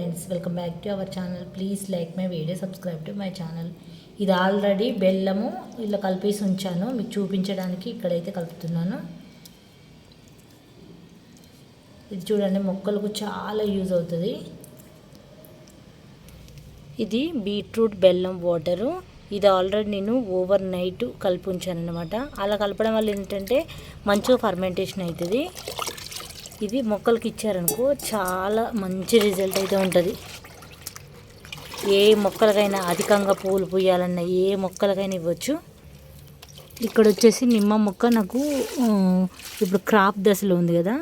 Friends, welcome back to our channel. Please like my video, subscribe to my channel. ఇది already బెల్లము ఇలా కలిపేసి ఉంచాను మీకు చూపించడానికి. ఇక్కడైతే కలుపుతున్నాను. ఇది చూడండి, మొక్కలకు చాలా యూజ్ అవుతుంది. ఇది బీట్రూట్ బెల్లం వాటరు. ఇది ఆల్రెడీ నేను ఓవర్ నైట్ కలిపి ఉంచాను అనమాట. అలా కలపడం వల్ల ఏంటంటే మంచిగా ఫర్మెంటేషన్ అవుతుంది. ఇది మొక్కలకి ఇచ్చారనుకో చాలా మంచి రిజల్ట్ అయితే ఉంటుంది. ఏ మొక్కలకైనా అధికంగా పూలు పూయాలన్నా ఏ మొక్కలకైనా ఇవ్వచ్చు. ఇక్కడ వచ్చేసి నిమ్మ మొక్క నాకు ఇప్పుడు క్రాప్ దశలో ఉంది కదా,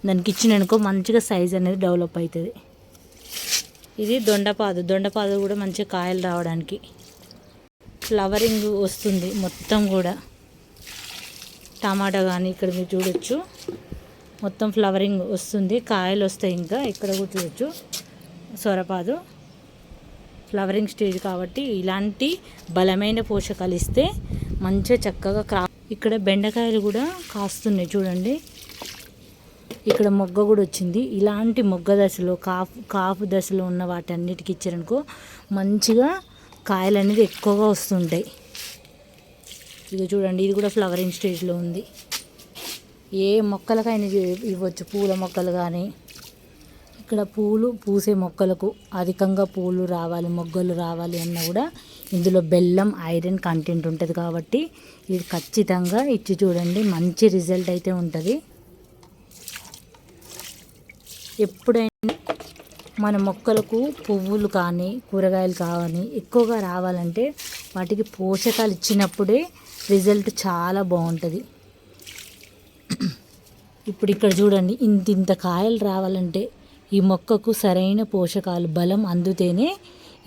దానికి ఇచ్చిననుకో మంచిగా సైజ్ అనేది డెవలప్ అవుతుంది. ఇది దొండపాదు కూడా మంచిగా కాయలు రావడానికి ఫ్లవరింగ్ వస్తుంది మొత్తం కూడా. టమాటా కానీ ఇక్కడ మీరు చూడొచ్చు, మొత్తం ఫ్లవరింగ్ వస్తుంది, కాయలు వస్తాయి. ఇంకా ఇక్కడ కూడా చూడొచ్చు, సొరపాదు ఫ్లవరింగ్ స్టేజ్ కాబట్టి ఇలాంటి బలమైన పోషకాలు ఇస్తే మంచిగా చక్కగా ఇక్కడ బెండకాయలు కూడా కాస్తున్నాయి చూడండి. ఇక్కడ మొగ్గ కూడా వచ్చింది. ఇలాంటి మొగ్గ దశలో కాపు దశలో ఉన్న వాటన్నిటికి ఇచ్చారనుకో మంచిగా కాయలు అనేది ఎక్కువగా వస్తుంటాయి. ఇది చూడండి, ఇది కూడా ఫ్లవరింగ్ స్టేజ్లో ఉంది. ఏ మొక్కలకైనా ఇవ్వచ్చు, పూల మొక్కలు కానీ. ఇక్కడ పూలు పూసే మొక్కలకు అధికంగా పూలు రావాలి, మొగ్గలు రావాలి అన్నా కూడా ఇందులో బెల్లం ఐరన్ కంటెంట్ ఉంటుంది కాబట్టి ఇది ఖచ్చితంగా ఇచ్చి చూడండి, మంచి రిజల్ట్ అయితే ఉంటుంది. ఎప్పుడైనా మన మొక్కలకు పువ్వులు కానీ కూరగాయలు కానీ ఎక్కువగా రావాలంటే వాటికి పోషకాలు ఇచ్చినప్పుడే రిజల్ట్ చాలా బాగుంటుంది. ఇప్పుడు ఇక్కడ చూడండి, ఇంత కాయలు రావాలంటే ఈ మొక్కకు సరైన పోషకాలు బలం అందుతేనే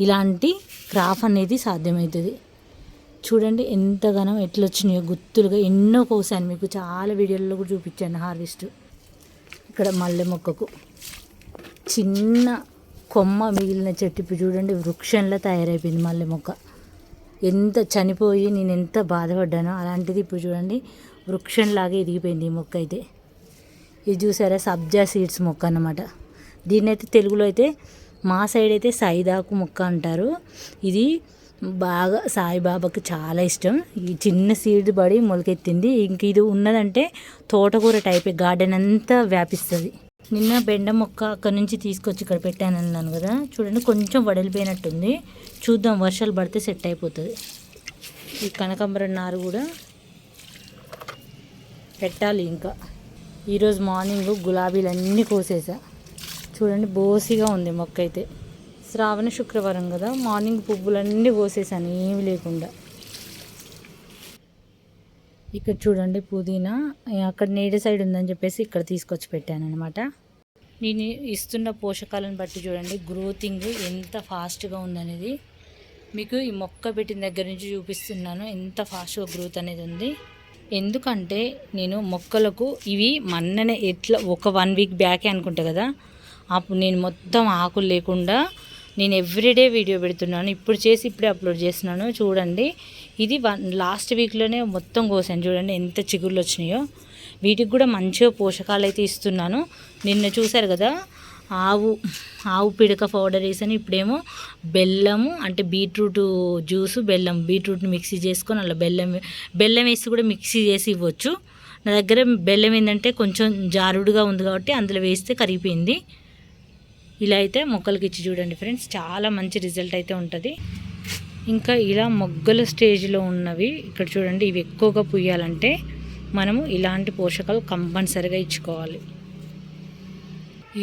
ఇలాంటి క్రాప్ అనేది సాధ్యమవుతుంది. చూడండి ఎంతగానో ఎట్లా వచ్చినాయో గుత్తులుగా. ఎన్నో కోసాను, మీకు చాలా వీడియోల్లో కూడా చూపించాను హార్వెస్ట్. ఇక్కడ మల్లె మొక్కకు చిన్న కొమ్మ మిగిలిన చెట్టు ఇప్పుడు చూడండి వృక్షంలో తయారైపోయింది. మల్లె మొక్క ఎంత చనిపోయి నేను ఎంత బాధపడ్డానో అలాంటిది ఇప్పుడు చూడండి వృక్షంలాగే ఎదిగిపోయింది ఈ మొక్క అయితే. ఇది చూసారా, సబ్జా సీడ్స్ మొక్క అన్నమాట. దీన్ని అయితే తెలుగులో అయితే మా సైడ్ అయితే సైదాకు మొక్క అంటారు. ఇది బాగా సాయిబాబాకి చాలా ఇష్టం. ఈ చిన్న సీడ్ పడి మొలకెత్తింది. ఇంక ఇది ఉన్నదంటే తోటకూర టైపే, గార్డెన్ అంతా వ్యాపిస్తుంది. నిన్న బెండ మొక్క అక్కడ నుంచి తీసుకొచ్చి ఇక్కడ పెట్టాను అన్నాను కదా, చూడండి కొంచెం వడిలిపోయినట్టుంది. చూద్దాం, వర్షాలు పడితే సెట్ అయిపోతుంది. ఈ కనకాంబరం నారు కూడా పెట్టాలి. ఇంకా ఈరోజు మార్నింగ్ గులాబీలన్నీ కోసేసా. చూడండి బోసిగా ఉంది మొక్క అయితే. శ్రావణ శుక్రవారం కదా, మార్నింగ్ పువ్వులన్నీ కోసేసాను ఏమి లేకుండా. ఇక్కడ చూడండి పుదీనా, అక్కడ నీడ సైడ్ ఉందని చెప్పేసి ఇక్కడ తీసుకొచ్చి పెట్టాను అనమాట. నేను ఇస్తున్న పోషకాలను బట్టి చూడండి గ్రోతింగ్ ఎంత ఫాస్ట్గా ఉందనేది మీకు ఈ మొక్క పెట్టిన దగ్గర నుంచి చూపిస్తున్నాను. ఎంత ఫాస్ట్గా గ్రోత్ అనేది ఉంది. ఎందుకంటే నేను మొక్కలకు ఇవి మొన్ననే ఎట్లా ఒక 1 వీక్ బ్యాకే అనుకుంటా కదా, అప్పుడు నేను మొత్తం ఆకులు లేకుండా నేను ఎవ్రీడే వీడియో పెడుతున్నాను. ఇప్పుడు చేసి ఇప్పుడే అప్లోడ్ చేస్తున్నాను. చూడండి ఇది లాస్ట్ వీక్లోనే మొత్తం కోసాను. చూడండి ఎంత చిగుర్లు వచ్చినాయో. వీటికి కూడా మంచిగా పోషకాలు అయితే ఇస్తున్నాను. నిన్న చూసారు కదా ఆవు పిడక పౌడర్ వేసాను. ఇప్పుడేమో అంటే బీట్రూట్ జ్యూసు, బీట్రూట్ని మిక్సీ చేసుకొని అలా బెల్లం వేసి కూడా మిక్సీ చేసి ఇవ్వచ్చు. నా దగ్గర బెల్లం ఏంటంటే కొంచెం జారుడుగా ఉంది కాబట్టి అందులో వేస్తే కరిగిపోయింది. ఇలా అయితే మొక్కలకి ఇచ్చి చూడండి ఫ్రెండ్స్, చాలా మంచి రిజల్ట్ అయితే ఉంటుంది. ఇంకా ఇలా మొగ్గల స్టేజ్లో ఉన్నవి ఇక్కడ చూడండి, ఇవి ఎక్కువగా పూయాలంటే మనము ఇలాంటి పోషకాలు కంపల్సరిగా ఇచ్చుకోవాలి.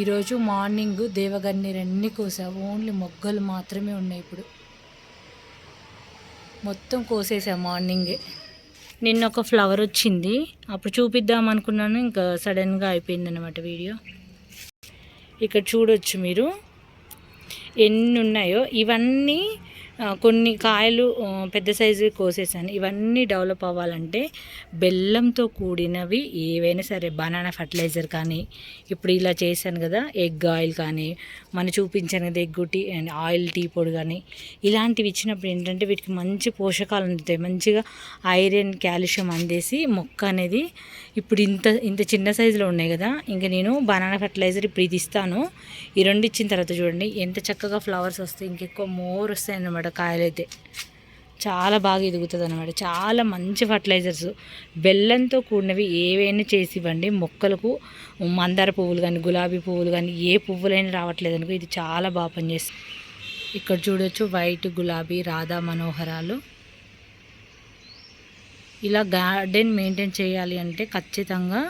ఈరోజు మార్నింగ్ దేవగన్నేరన్నీ కోసా, ఓన్లీ మొగ్గలు మాత్రమే ఉన్నాయి. ఇప్పుడు మొత్తం కోసేసా మార్నింగే. నిన్న ఒక ఫ్లవర్ వచ్చింది, అప్పుడు చూపిద్దాం అనుకున్నాను, ఇంకా సడన్గా అయిపోయింది అన్నమాట వీడియో. ఇక్కడ చూడొచ్చు మీరు ఎన్ని ఉన్నాయో. ఇవన్నీ కొన్ని కాయలు పెద్ద సైజు కోసేసాను. ఇవన్నీ డెవలప్ అవ్వాలంటే బెల్లంతో కూడినవి ఏవైనా సరే, బనానా ఫర్టిలైజర్ కానీ, ఇప్పుడు ఇలా చేశాను కదా ఎగ్ ఆయిల్ కానీ, మనం చూపించాను కదా egg tea and oil tea పొడి కానీ, ఇలాంటివి ఇచ్చినప్పుడు ఏంటంటే వీటికి మంచి పోషకాలు అందుతాయి. మంచిగా ఐరన్ కాల్షియం అందేసి మొక్క అనేది ఇప్పుడు ఇంత ఇంత చిన్న సైజులో ఉన్నాయి కదా, ఇంకా నేను బనానా ఫర్టిలైజర్ ఇప్పుడు ఇది ఇస్తాను. ఈ రెండు ఇచ్చిన తర్వాత చూడండి ఎంత చక్కగా ఫ్లవర్స్ వస్తాయి, ఇంకెక్కువ మోర్ వస్తాయి అన్నమాట. కాయలైతే చాలా బాగా ఎదుగుతుంది అనమాట. చాలా మంచి ఫర్టిలైజర్స్ బెల్లంతో కూడినవి ఏవైనా చేసి ఇవ్వండి మొక్కలకు. మందార పువ్వులు కానీ, గులాబీ పువ్వులు కానీ, ఏ పువ్వులైనా రావట్లేదు అనుకో, ఇది చాలా బాగా పనిచేస్తుంది. ఇక్కడ చూడొచ్చు వైట్ గులాబీ రాధా మనోహరాలు. ఇలా గార్డెన్ మెయింటైన్ చేయాలి అంటే ఖచ్చితంగా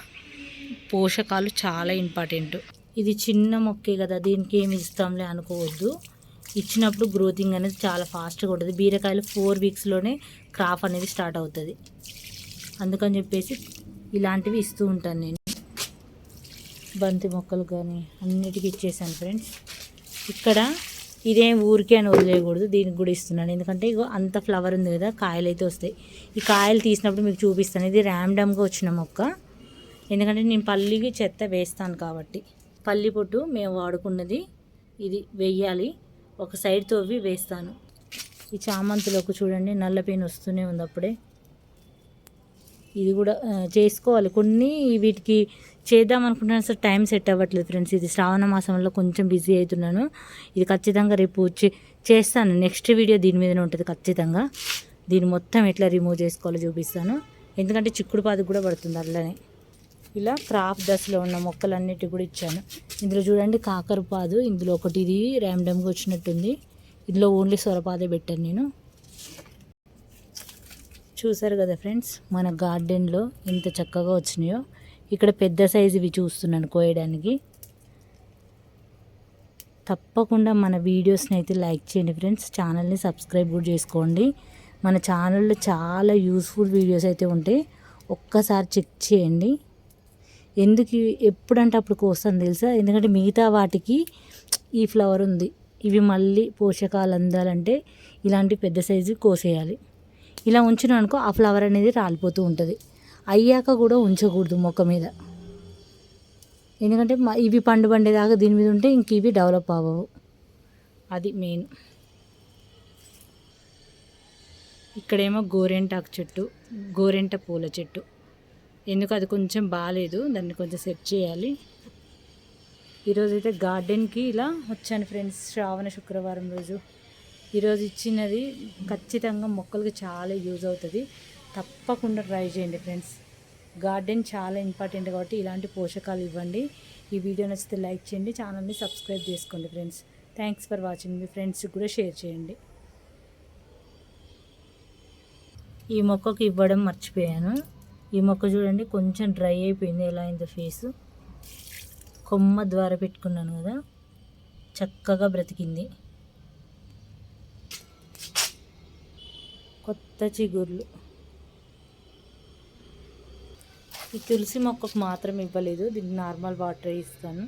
పోషకాలు చాలా ఇంపార్టెంట్. ఇది చిన్న మొక్కే కదా, దీనికి ఏమి ఇస్తాంలే అనుకోవద్దు. ఇచ్చినప్పుడు గ్రోతింగ్ అనేది చాలా ఫాస్ట్గా ఉంటుంది. బీరకాయలు 4 వీక్స్లోనే క్రాప్ అనేది స్టార్ట్ అవుతుంది. అందుకని చెప్పేసి ఇలాంటివి ఇస్తూ ఉంటాను నేను. బంతి మొక్కలు కానీ అన్నిటికీ ఇచ్చేసాను ఫ్రెండ్స్. ఇక్కడ ఇదేం ఊరికే అని వదిలేయకూడదు, దీనికి కూడా ఇస్తున్నాను. ఎందుకంటే ఇగో అంత ఫ్లవర్ ఉంది కదా, కాయలు అయితే వస్తాయి. ఈ కాయలు తీసినప్పుడు మీకు చూపిస్తాను. ఇది ర్యాండమ్గా వచ్చిన మొక్క, ఎందుకంటే నేను పల్లికి చెత్త వేస్తాను కాబట్టి. పల్లి పొట్టు మేము వాడుకున్నది ఇది వెయ్యాలి, ఒక సైడ్ తోవి వేస్తాను. ఈ చామంతులకు చూడండి నల్ల పెయిన్ వస్తూనే ఉంది అప్పుడే. ఇది కూడా చేసుకోవాలి. కొన్ని వీటికి చేద్దాం అనుకుంటున్నాను, అసలు టైం సెట్ అవ్వట్లేదు ఫ్రెండ్స్. ఇది శ్రావణ మాసంలో కొంచెం బిజీ అవుతున్నాను. ఇది ఖచ్చితంగా రేపు చేస్తాను. నెక్స్ట్ వీడియో దీని మీదనే ఉంటుంది ఖచ్చితంగా. దీన్ని మొత్తం ఎట్లా రిమూవ్ చేసుకోవాలో చూపిస్తాను. ఎందుకంటే చిక్కుడు పాదుకు కూడా పడుతుంది అట్లనే. ఇలా క్రాప్ దశలో ఉన్న మొక్కలన్నిటి కూడా ఇచ్చాను. ఇందులో చూడండి కాకరపాదు, ఇందులో ఒకటి ఇది ర్యాండమ్గా వచ్చినట్టుంది. ఇందులో ఓన్లీ సొరపాదే పెట్టాను నేను. చూసారు కదా ఫ్రెండ్స్ మన గార్డెన్లో ఎంత చక్కగా వచ్చినాయో. ఇక్కడ పెద్ద సైజు ఇవి చూస్తున్నాను కోయడానికి. తప్పకుండా మన వీడియోస్ని అయితే లైక్ చేయండి ఫ్రెండ్స్. ఛానల్ని సబ్స్క్రైబ్ కూడా చేసుకోండి. మన ఛానల్లో చాలా యూస్ఫుల్ వీడియోస్ అయితే ఉంటాయి, ఒక్కసారి చెక్ చేయండి. ఎందుకు ఎప్పుడంటే అప్పుడు కోస్తాను తెలుసా, ఎందుకంటే మిగతా వాటికి ఈ ఫ్లవర్ ఉంది, ఇవి మళ్ళీ పోషకాలు అందాలంటే ఇలాంటి పెద్ద సైజు కోసేయాలి. ఇలా ఉంచిన అనుకో ఆ ఫ్లవర్ అనేది రాలిపోతూ ఉంటుంది. అయ్యాక కూడా ఉంచకూడదు మొక్క మీద, ఎందుకంటే ఇవి పండేదాకా దీని మీద ఉంటే ఇంక ఇవి డెవలప్ అవ్వవు. అది మెయిన్. ఇక్కడేమో గోరెంటాకు చెట్టు, గోరెంట పూల చెట్టు. ఎందుకు అది కొంచెం బాగాలేదు, దాన్ని కొంచెం సెట్ చేయాలి. ఈరోజైతే గార్డెన్కి ఇలా వచ్చాను ఫ్రెండ్స్, శ్రావణ శుక్రవారం రోజు. ఈరోజు ఇచ్చినది ఖచ్చితంగా మొక్కలకి చాలా యూజ్ అవుతుంది. తప్పకుండా ట్రై చేయండి ఫ్రెండ్స్. గార్డెన్ చాలా ఇంపార్టెంట్ కాబట్టి ఇలాంటి పోషకాలు ఇవ్వండి. ఈ వీడియో నచ్చితే లైక్ చేయండి, ఛానల్ని సబ్స్క్రైబ్ చేసుకోండి ఫ్రెండ్స్. Thanks for watching. మీ ఫ్రెండ్స్కి కూడా షేర్ చేయండి. ఈ మొక్కకు ఇవ్వడం మర్చిపోయాను. ఈ మొక్క చూడండి కొంచెం డ్రై అయిపోయింది, ఎలా అయిందో ఫేసు. కొమ్మ ద్వారా పెట్టుకున్నాను కదా, చక్కగా బ్రతికింది. కొత్త చిగుర్లు. ఈ తులసి మొక్కకు మాత్రం ఇవ్వలేదు, దీనికి నార్మల్ వాటర్ ఇస్తాను.